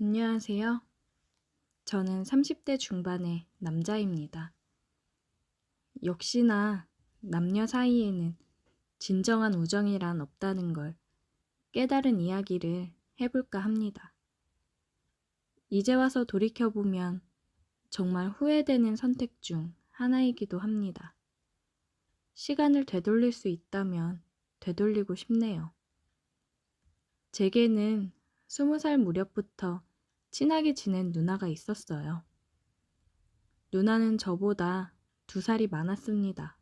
안녕하세요. 저는 30대 중반의 남자입니다. 역시나 남녀 사이에는 진정한 우정이란 없다는 걸 깨달은 이야기를 해볼까 합니다. 이제 와서 돌이켜보면 정말 후회되는 선택 중 하나이기도 합니다. 시간을 되돌릴 수 있다면 되돌리고 싶네요. 제게는 20살 무렵부터 친하게 지낸 누나가 있었어요. 누나는 저보다 2살이 많았습니다.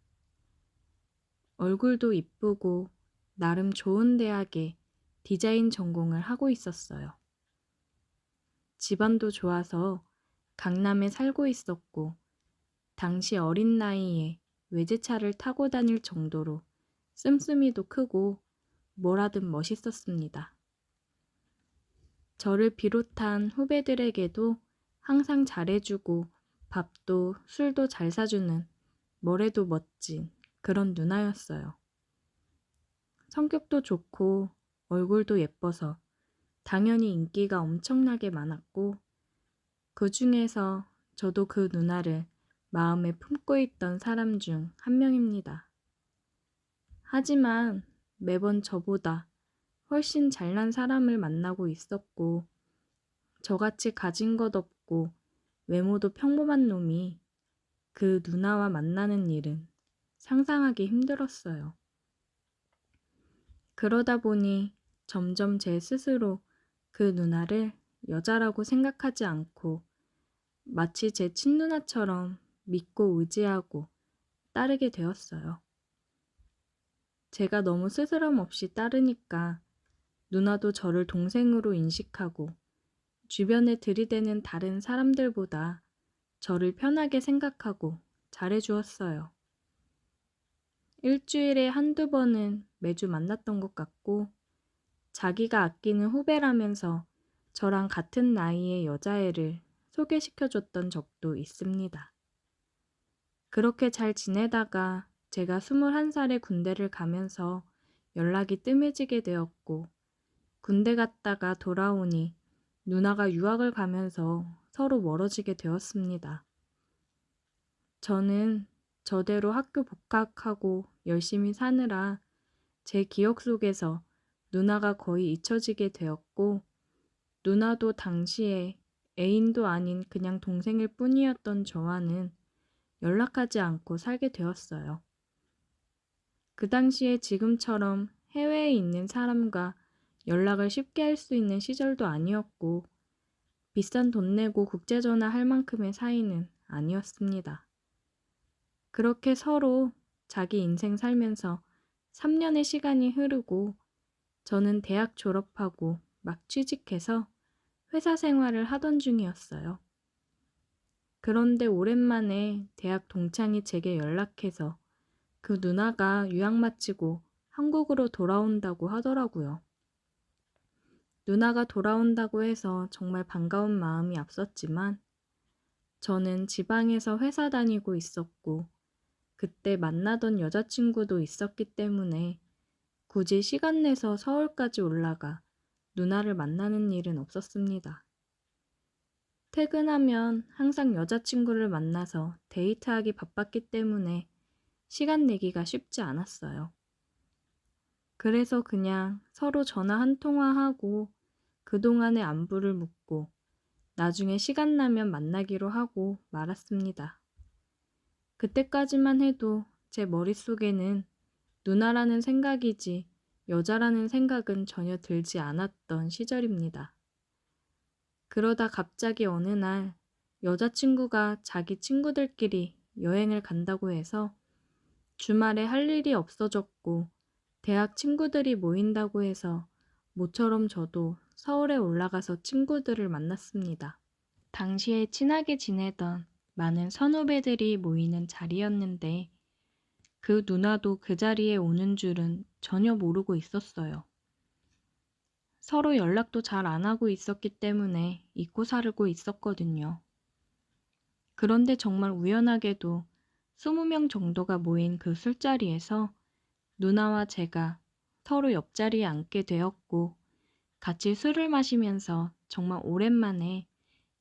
얼굴도 이쁘고 나름 좋은 대학에 디자인 전공을 하고 있었어요. 집안도 좋아서 강남에 살고 있었고, 당시 어린 나이에 외제차를 타고 다닐 정도로 씀씀이도 크고 뭐라든 멋있었습니다. 저를 비롯한 후배들에게도 항상 잘해주고 밥도 술도 잘 사주는 뭐래도 멋진 그런 누나였어요. 성격도 좋고 얼굴도 예뻐서 당연히 인기가 엄청나게 많았고, 그 중에서 저도 그 누나를 마음에 품고 있던 사람 중 한 명입니다. 하지만 매번 저보다 훨씬 잘난 사람을 만나고 있었고, 저같이 가진 것 없고 외모도 평범한 놈이 그 누나와 만나는 일은 상상하기 힘들었어요. 그러다 보니 점점 제 스스로 그 누나를 여자라고 생각하지 않고 마치 제 친누나처럼 믿고 의지하고 따르게 되었어요. 제가 너무 스스럼 없이 따르니까 누나도 저를 동생으로 인식하고 주변에 들이대는 다른 사람들보다 저를 편하게 생각하고 잘해주었어요. 일주일에 한두 번은 매주 만났던 것 같고, 자기가 아끼는 후배라면서 저랑 같은 나이의 여자애를 소개시켜줬던 적도 있습니다. 그렇게 잘 지내다가 제가 21살에 군대를 가면서 연락이 뜸해지게 되었고, 군대 갔다가 돌아오니 누나가 유학을 가면서 서로 멀어지게 되었습니다. 저는 저대로 학교 복학하고 열심히 사느라 제 기억 속에서 누나가 거의 잊혀지게 되었고, 누나도 당시에 애인도 아닌 그냥 동생일 뿐이었던 저와는 연락하지 않고 살게 되었어요. 그 당시에 지금처럼 해외에 있는 사람과 연락을 쉽게 할 수 있는 시절도 아니었고, 비싼 돈 내고 국제전화 할 만큼의 사이는 아니었습니다. 그렇게 서로 자기 인생 살면서 3년의 시간이 흐르고, 저는 대학 졸업하고 막 취직해서 회사 생활을 하던 중이었어요. 그런데 오랜만에 대학 동창이 제게 연락해서 그 누나가 유학 마치고 한국으로 돌아온다고 하더라고요. 누나가 돌아온다고 해서 정말 반가운 마음이 앞섰지만, 저는 지방에서 회사 다니고 있었고 그때 만나던 여자친구도 있었기 때문에 굳이 시간 내서 서울까지 올라가 누나를 만나는 일은 없었습니다. 퇴근하면 항상 여자친구를 만나서 데이트하기 바빴기 때문에 시간 내기가 쉽지 않았어요. 그래서 그냥 서로 전화 한 통화하고 그동안의 안부를 묻고 나중에 시간 나면 만나기로 하고 말았습니다. 그때까지만 해도 제 머릿속에는 누나라는 생각이지 여자라는 생각은 전혀 들지 않았던 시절입니다. 그러다 갑자기 어느 날 여자친구가 자기 친구들끼리 여행을 간다고 해서 주말에 할 일이 없어졌고, 대학 친구들이 모인다고 해서 모처럼 저도 서울에 올라가서 친구들을 만났습니다. 당시에 친하게 지내던 많은 선후배들이 모이는 자리였는데, 그 누나도 그 자리에 오는 줄은 전혀 모르고 있었어요. 서로 연락도 잘 안 하고 있었기 때문에 잊고 살고 있었거든요. 그런데 정말 우연하게도 20명 정도가 모인 그 술자리에서 누나와 제가 서로 옆자리에 앉게 되었고, 같이 술을 마시면서 정말 오랜만에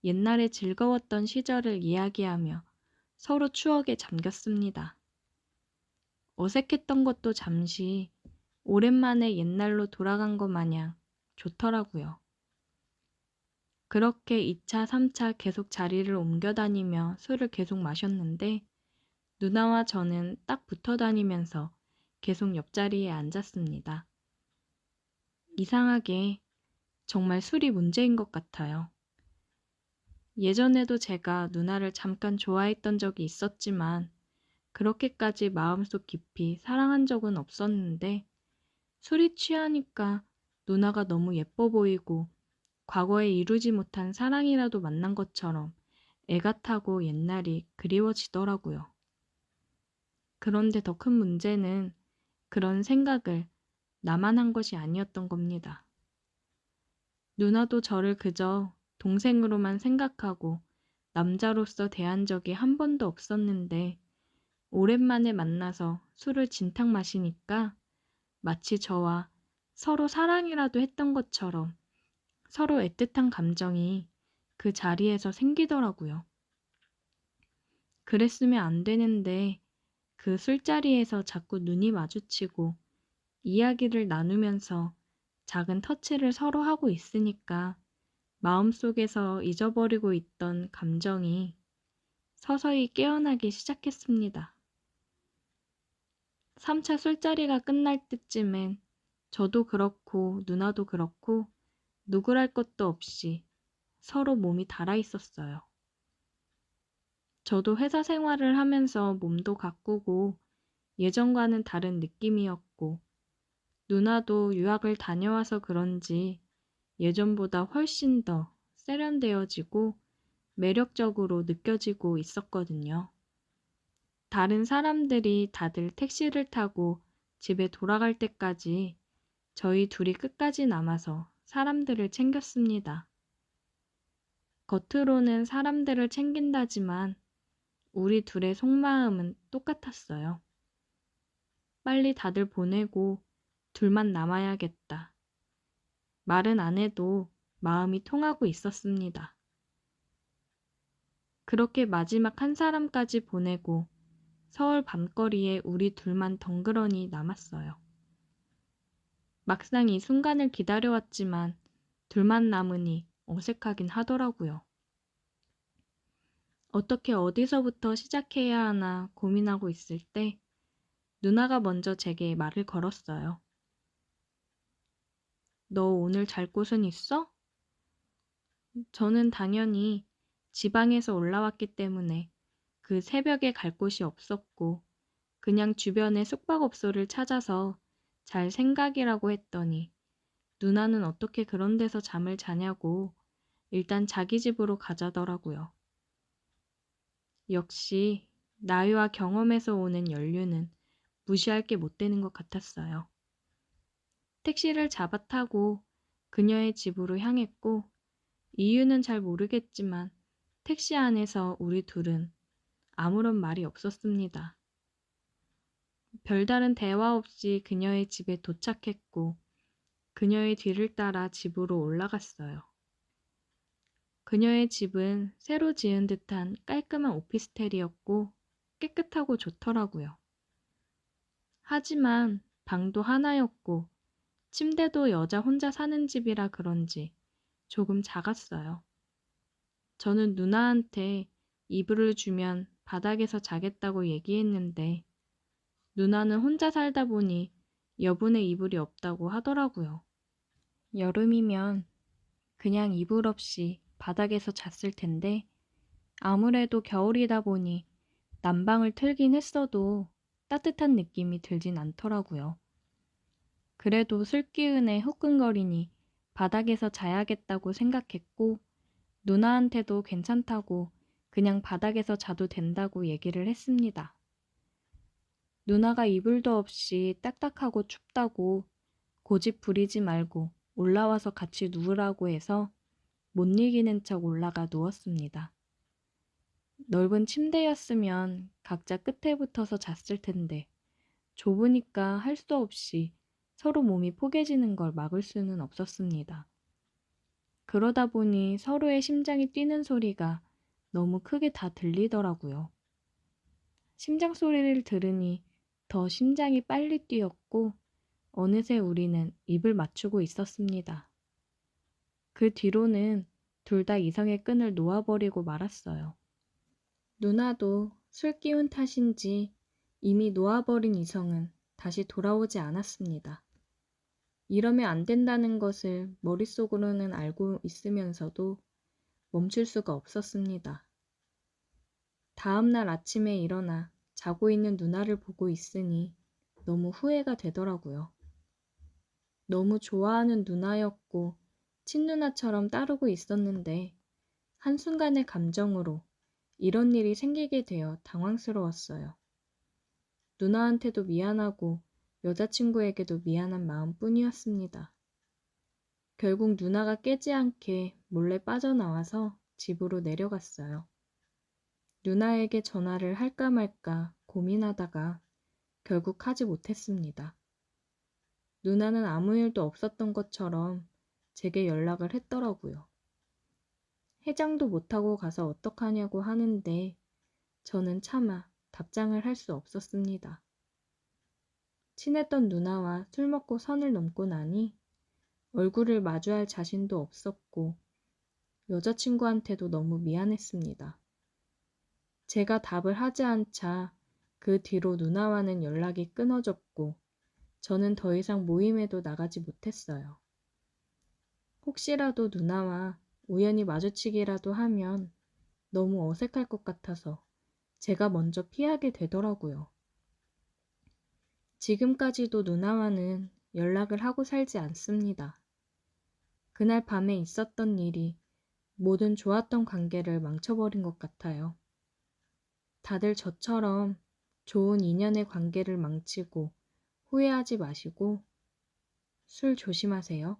옛날에 즐거웠던 시절을 이야기하며 서로 추억에 잠겼습니다. 어색했던 것도 잠시 오랜만에 옛날로 돌아간 것 마냥 좋더라고요. 그렇게 2차, 3차 계속 자리를 옮겨 다니며 술을 계속 마셨는데 누나와 저는 딱 붙어 다니면서 계속 옆자리에 앉았습니다. 이상하게 정말 술이 문제인 것 같아요. 예전에도 제가 누나를 잠깐 좋아했던 적이 있었지만 그렇게까지 마음속 깊이 사랑한 적은 없었는데 술이 취하니까 누나가 너무 예뻐 보이고 과거에 이루지 못한 사랑이라도 만난 것처럼 애가 타고 옛날이 그리워지더라고요. 그런데 더 큰 문제는 그런 생각을 나만 한 것이 아니었던 겁니다. 누나도 저를 그저 동생으로만 생각하고 남자로서 대한 적이 한 번도 없었는데 오랜만에 만나서 술을 진탕 마시니까 마치 저와 서로 사랑이라도 했던 것처럼 서로 애틋한 감정이 그 자리에서 생기더라고요. 그랬으면 안 되는데 그 술자리에서 자꾸 눈이 마주치고 이야기를 나누면서 작은 터치를 서로 하고 있으니까 마음속에서 잊어버리고 있던 감정이 서서히 깨어나기 시작했습니다. 3차 술자리가 끝날 때쯤엔 저도 그렇고 누나도 그렇고 누구랄 것도 없이 서로 몸이 달아 있었어요. 저도 회사 생활을 하면서 몸도 가꾸고 예전과는 다른 느낌이었고 누나도 유학을 다녀와서 그런지 예전보다 훨씬 더 세련되어지고 매력적으로 느껴지고 있었거든요. 다른 사람들이 다들 택시를 타고 집에 돌아갈 때까지 저희 둘이 끝까지 남아서 사람들을 챙겼습니다. 겉으로는 사람들을 챙긴다지만 우리 둘의 속마음은 똑같았어요. 빨리 다들 보내고 둘만 남아야겠다. 말은 안 해도 마음이 통하고 있었습니다. 그렇게 마지막 한 사람까지 보내고 서울 밤거리에 우리 둘만 덩그러니 남았어요. 막상 이 순간을 기다려왔지만 둘만 남으니 어색하긴 하더라고요. 어떻게 어디서부터 시작해야 하나 고민하고 있을 때 누나가 먼저 제게 말을 걸었어요. 너 오늘 잘 곳은 있어? 저는 당연히 지방에서 올라왔기 때문에 그 새벽에 갈 곳이 없었고 그냥 주변에 숙박업소를 찾아서 잘 생각이라고 했더니 누나는 어떻게 그런 데서 잠을 자냐고 일단 자기 집으로 가자더라고요. 역시 나이와 경험에서 오는 연륜은 무시할 게 못 되는 것 같았어요. 택시를 잡아 타고 그녀의 집으로 향했고 이유는 잘 모르겠지만 택시 안에서 우리 둘은 아무런 말이 없었습니다. 별다른 대화 없이 그녀의 집에 도착했고 그녀의 뒤를 따라 집으로 올라갔어요. 그녀의 집은 새로 지은 듯한 깔끔한 오피스텔이었고 깨끗하고 좋더라고요. 하지만 방도 하나였고 침대도 여자 혼자 사는 집이라 그런지 조금 작았어요. 저는 누나한테 이불을 주면 바닥에서 자겠다고 얘기했는데 누나는 혼자 살다 보니 여분의 이불이 없다고 하더라고요. 여름이면 그냥 이불 없이 바닥에서 잤을 텐데 아무래도 겨울이다 보니 난방을 틀긴 했어도 따뜻한 느낌이 들진 않더라고요. 그래도 술기운에 후끈거리니 바닥에서 자야겠다고 생각했고 누나한테도 괜찮다고 그냥 바닥에서 자도 된다고 얘기를 했습니다. 누나가 이불도 없이 딱딱하고 춥다고 고집 부리지 말고 올라와서 같이 누우라고 해서 못 이기는 척 올라가 누웠습니다. 넓은 침대였으면 각자 끝에 붙어서 잤을 텐데 좁으니까 할 수 없이 서로 몸이 포개지는 걸 막을 수는 없었습니다. 그러다 보니 서로의 심장이 뛰는 소리가 너무 크게 다 들리더라고요. 심장 소리를 들으니 더 심장이 빨리 뛰었고 어느새 우리는 입을 맞추고 있었습니다. 그 뒤로는 둘 다 이성의 끈을 놓아버리고 말았어요. 누나도 술 기운 탓인지 이미 놓아버린 이성은 다시 돌아오지 않았습니다. 이러면 안 된다는 것을 머릿속으로는 알고 있으면서도 멈출 수가 없었습니다. 다음 날 아침에 일어나 자고 있는 누나를 보고 있으니 너무 후회가 되더라고요. 너무 좋아하는 누나였고 친누나처럼 따르고 있었는데 한순간의 감정으로 이런 일이 생기게 되어 당황스러웠어요. 누나한테도 미안하고 여자친구에게도 미안한 마음뿐이었습니다. 결국 누나가 깨지 않게 몰래 빠져나와서 집으로 내려갔어요. 누나에게 전화를 할까 말까 고민하다가 결국 하지 못했습니다. 누나는 아무 일도 없었던 것처럼 제게 연락을 했더라고요. 해장도 못하고 가서 어떡하냐고 하는데 저는 차마 답장을 할 수 없었습니다. 친했던 누나와 술 먹고 선을 넘고 나니 얼굴을 마주할 자신도 없었고 여자친구한테도 너무 미안했습니다. 제가 답을 하지 않자 그 뒤로 누나와는 연락이 끊어졌고 저는 더 이상 모임에도 나가지 못했어요. 혹시라도 누나와 우연히 마주치기라도 하면 너무 어색할 것 같아서 제가 먼저 피하게 되더라고요. 지금까지도 누나와는 연락을 하고 살지 않습니다. 그날 밤에 있었던 일이 모든 좋았던 관계를 망쳐버린 것 같아요. 다들 저처럼 좋은 인연의 관계를 망치고 후회하지 마시고 술 조심하세요.